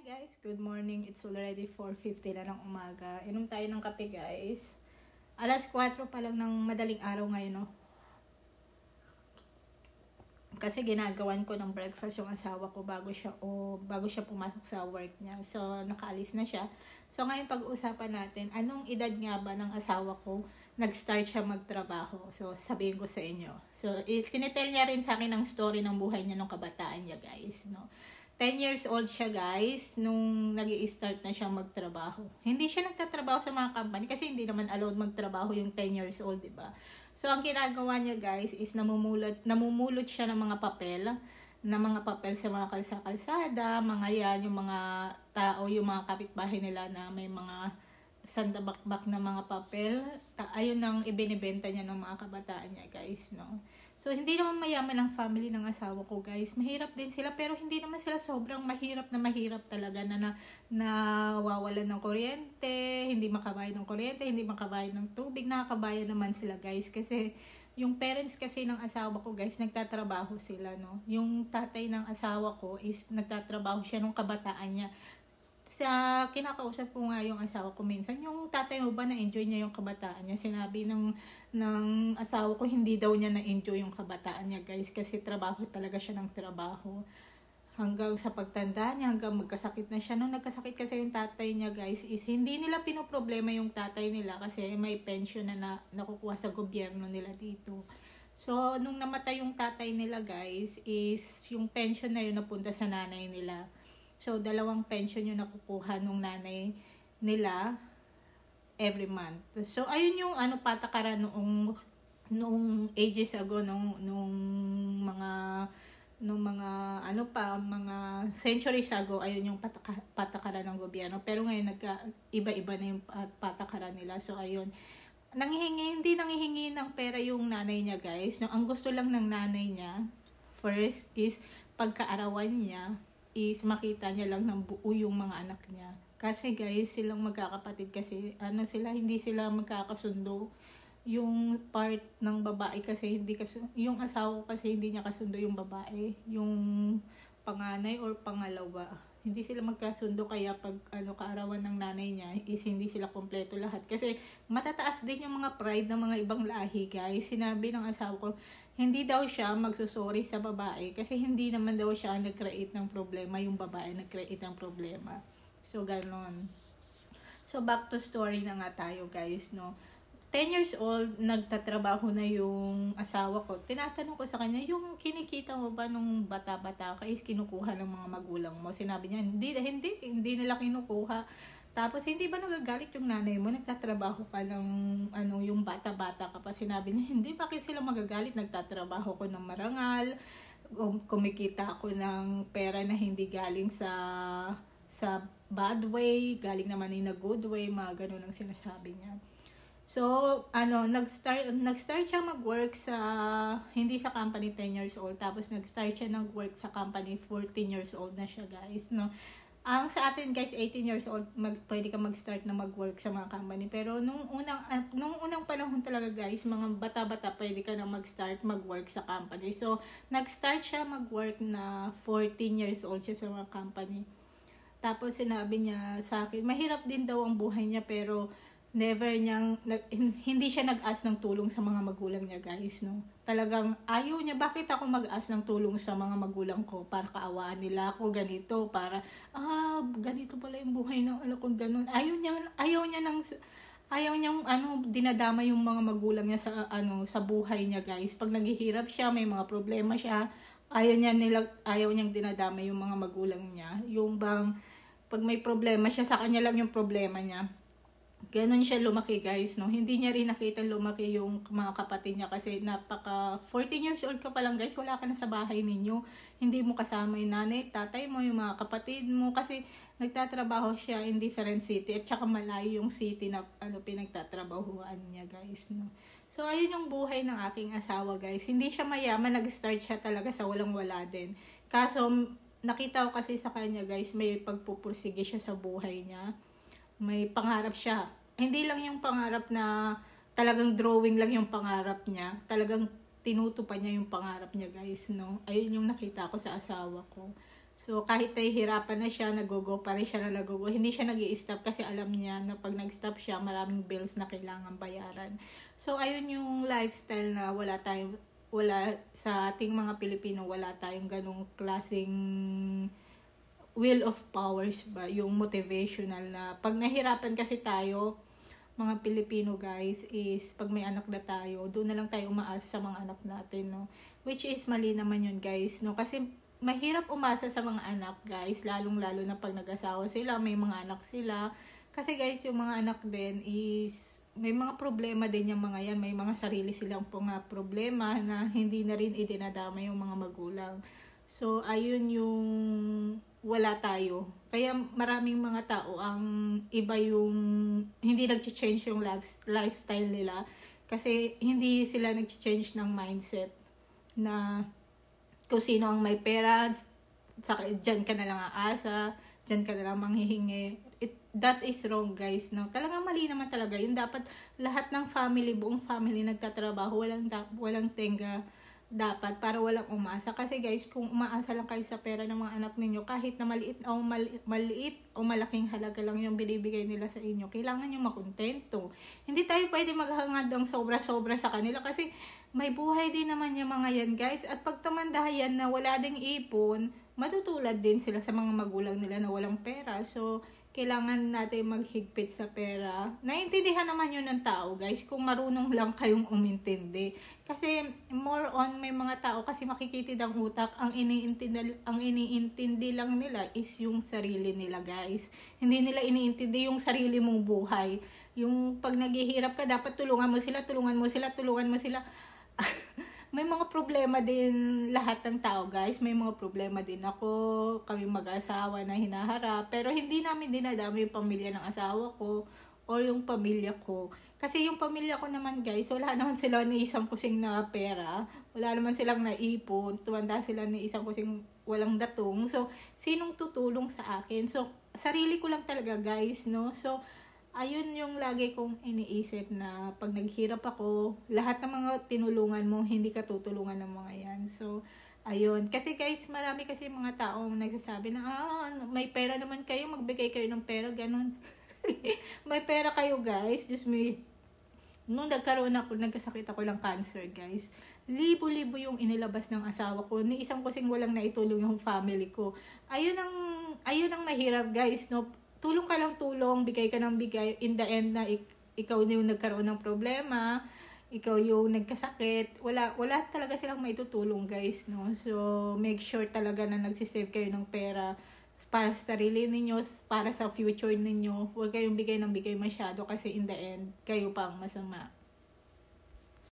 Guys, good morning. It's already 4:50 na ng umaga. Inom tayo ng kape guys. Alas 4 pa lang ng madaling araw ngayon, no? Kasi ginagawan ko ng breakfast yung asawa ko bago siya pumasok sa work niya. So, nakaalis na siya. So, ngayon pag-uusapan natin, anong edad nga ba ng asawa ko nag-start siya magtrabaho? So, sabihin ko sa inyo. So, tinitel niya rin sa akin ang story ng buhay niya nung kabataan niya, guys, no? 10 years old siya, guys, nung nag-i-start na siya magtrabaho. Hindi siya nagtatrabaho sa mga company kasi hindi naman allowed magtrabaho yung 10 years old, diba? So, ang ginagawa niya, guys, is namumulot siya ng mga papel, sa mga kalsada, mga yan, yung mga tao, yung mga kapitbahay nila na may mga sandabakbak na mga papel. Ayun ang ibinibenta niya ng mga kabataan niya, guys, no? So, hindi naman mayaman ang family ng asawa ko, guys. Mahirap din sila, pero hindi naman sila sobrang mahirap talaga na nawawalan ng kuryente, hindi makabayad ng kuryente, hindi makabayad ng tubig. Nakakabayad naman sila, guys. Kasi, yung parents kasi ng asawa ko, guys, nagtatrabaho sila, no? Yung tatay ng asawa ko is nagtatrabaho siya nung kabataan niya. Sa kinakausap ko nga yung asawa ko minsan, yung tatay mo ba na-enjoy niya yung kabataan niya? Sinabi ng asawa ko, hindi daw niya na-enjoy yung kabataan niya, guys, kasi trabaho talaga siya ng trabaho. Hanggang sa pagtanda niya, hanggang magkasakit na siya. Nung nagkasakit kasi yung tatay niya, guys, is hindi nila pinoproblema yung tatay nila kasi may pension na nakukuha sa gobyerno nila dito. So, nung namatay yung tatay nila, guys, is yung pension na yun napunta sa nanay nila. So, 2 pension yung nakukuha nung nanay nila every month. So, ayun yung patakaran noong ages ago, nung mga centuries ago, ayun yung patakaran ng gobyerno. Pero ngayon, iba-iba na yung patakaran nila. So, ayun. Hindi nanghihingi ng pera yung nanay niya, guys. No, ang gusto lang ng nanay niya, first is, pagkaarawan niya, is makita niya lang ng buo yung mga anak niya. Kasi guys, silang magkakapatid kasi hindi sila magkakasundo. Yung part ng babae kasi yung asawa kasi hindi niya kasundo yung babae, yung panganay or pangalawa. Hindi sila magkasundo kaya pag kaarawan ng nanay niya is hindi sila kompleto lahat. Kasi matataas din yung mga pride ng mga ibang lahi, guys. Sinabi ng asawa ko, hindi daw siya magsusorry sa babae kasi hindi naman daw siya nag-create ng problema, yung babae nag-create ng problema. So, ganon. So, back to story na nga tayo, guys, no? 10 years old, nagtatrabaho na yung asawa ko. Tinatanong ko sa kanya, yung kinikita mo ba nung bata-bata ka is kinukuha ng mga magulang mo? Sinabi niya, hindi nila kinukuha. Tapos, hindi ba nagagalit yung nanay mo? Nagtatrabaho ka ng, yung bata-bata ka pa. Sinabi niya, hindi, bakit sila magagalit? Nagtatrabaho ko ng marangal. Kumikita ako ng pera na hindi galing sa bad way. Galing naman in a good way. Mga ganun ang sinasabi niya. So, nag-start siya mag-work hindi sa company 10 years old. Tapos, nag-start siya nag-work sa company 14 years old na siya, guys, no? Ang sa atin, guys, 18 years old, pwede ka mag-start na mag-work sa mga company. Pero, nung unang panahon talaga, guys, mga bata-bata, pwede ka na mag-start mag-work sa company. So, nag-start siya mag-work na 14 years old siya sa mga company. Tapos, sinabi niya sa akin, mahirap din daw ang buhay niya, pero hindi siya nag-ask ng tulong sa mga magulang niya, guys, no? Talagang ayaw niya, bakit ako mag-ask ng tulong sa mga magulang ko para kaawaan nila ako ganito, para ganito pala yung buhay ng ko, ganun. Ayaw niyang dinadama yung mga magulang niya sa buhay niya, guys. Pag naghihirap siya, may mga problema siya, ayaw niyang dinadama yung mga magulang niya. Yung bang pag may problema siya, sa kanya lang yung problema niya. Ganon siya lumaki, guys, no? Hindi niya rin nakita lumaki yung mga kapatid niya kasi 14 years old ka pa lang, guys, wala ka na sa bahay ninyo. Hindi mo kasama yung nanay, tatay mo, yung mga kapatid mo kasi nagtatrabaho siya in different city at saka malayo yung city na pinagtatrabahuan niya, guys, no? So, ayun yung buhay ng aking asawa, guys. Hindi siya mayaman, nag-start siya talaga sa walang-wala din. Kaso, nakita ko kasi sa kanya, guys, may pagpupursige siya sa buhay niya. May pangarap siya. Hindi lang yung pangarap na talagang drawing lang yung pangarap niya. Talagang tinutupad niya yung pangarap niya, guys, no? Ayun yung nakita ko sa asawa ko. So, kahit nahihirapan na siya, nagogo pa rin siya na nagogo. Hindi siya nag-i-stop kasi alam niya na pag nag-stop siya, maraming bills na kailangan bayaran. So, ayun yung lifestyle na wala sa ating mga Pilipino, wala tayong ganong klaseng will of powers ba, yung motivational na pag nahirapan kasi tayo, mga Pilipino guys, is pag may anak na tayo, doon na lang tayo umaasa sa mga anak natin, no? Which is mali naman yun guys, no? Kasi mahirap umasa sa mga anak guys, lalong-lalo na pag nag-asawa sila, may mga anak sila. Kasi guys, yung mga anak din is, may mga problema din yung mga yan, may mga sarili silang mga problema na hindi na rin idinadama yung mga magulang. So, ayun yung wala tayo. Kaya maraming mga tao ang iba yung hindi nag-change yung lifestyle nila kasi hindi sila nag-change ng mindset na kung sino ang may pera, dyan ka na lang aasa, dyan ka na lang manghihingi. That is wrong guys, no? Talagang mali naman talaga yun. Dapat lahat ng family, buong family nagtatrabaho, walang tenga dapat para walang umasa. Kasi guys, kung umaasa lang kayo sa pera ng mga anak ninyo, kahit na maliit o malaking halaga lang yung binibigay nila sa inyo, kailangan nyo makontento. Hindi tayo pwede maghangad ng sobra-sobra sa kanila kasi may buhay din naman yung mga yan guys. At pag tumanda yan na wala ding ipon, matutulad din sila sa mga magulang nila na walang pera. So, kailangan natin maghigpit sa pera. Naiintindihan naman yun ng tao, guys, kung marunong lang kayong umintindi. Kasi more on may mga tao kasi makikitid ang utak, ang iniintindi lang nila is yung sarili nila, guys. Hindi nila iniintindi yung sarili mong buhay. Yung pag naghihirap ka, dapat tulungan mo sila. May mga problema din lahat ng tao guys, may mga problema din ako, kami mag-asawa na hinaharap, pero hindi namin dinadami yung pamilya ng asawa ko or yung pamilya ko. Kasi yung pamilya ko naman guys, wala naman sila ni isang kusing na pera, wala naman silang naipon, tumanda sila ni isang kusing walang datong, so sinong tutulong sa akin? So sarili ko lang talaga guys, no? So ayun yung lagi kong iniisip na pag naghirap ako, lahat ng mga tinulungan mo, hindi ka tutulungan ng mga yan. So, ayun. Kasi guys, marami kasi mga taong nagsasabi na, may pera naman kayo, magbigay kayo ng pera, ganun. May pera kayo guys, just me. Nung nagkasakit ako ng cancer guys, libo-libo yung inilabas ng asawa ko, ni isang kusing walang naitulong yung family ko. Ayun ang mahirap guys, no? Tulong ka lang tulong, bigay ka ng bigay, in the end na ikaw yung nagkaroon ng problema, ikaw yung nagkasakit, wala talaga silang maitutulong guys, no? So, make sure talaga na nagsisave kayo ng pera para sa sarili ninyo, para sa future ninyo. Huwag kayong bigay ng bigay masyado kasi in the end, kayo pa ang masama.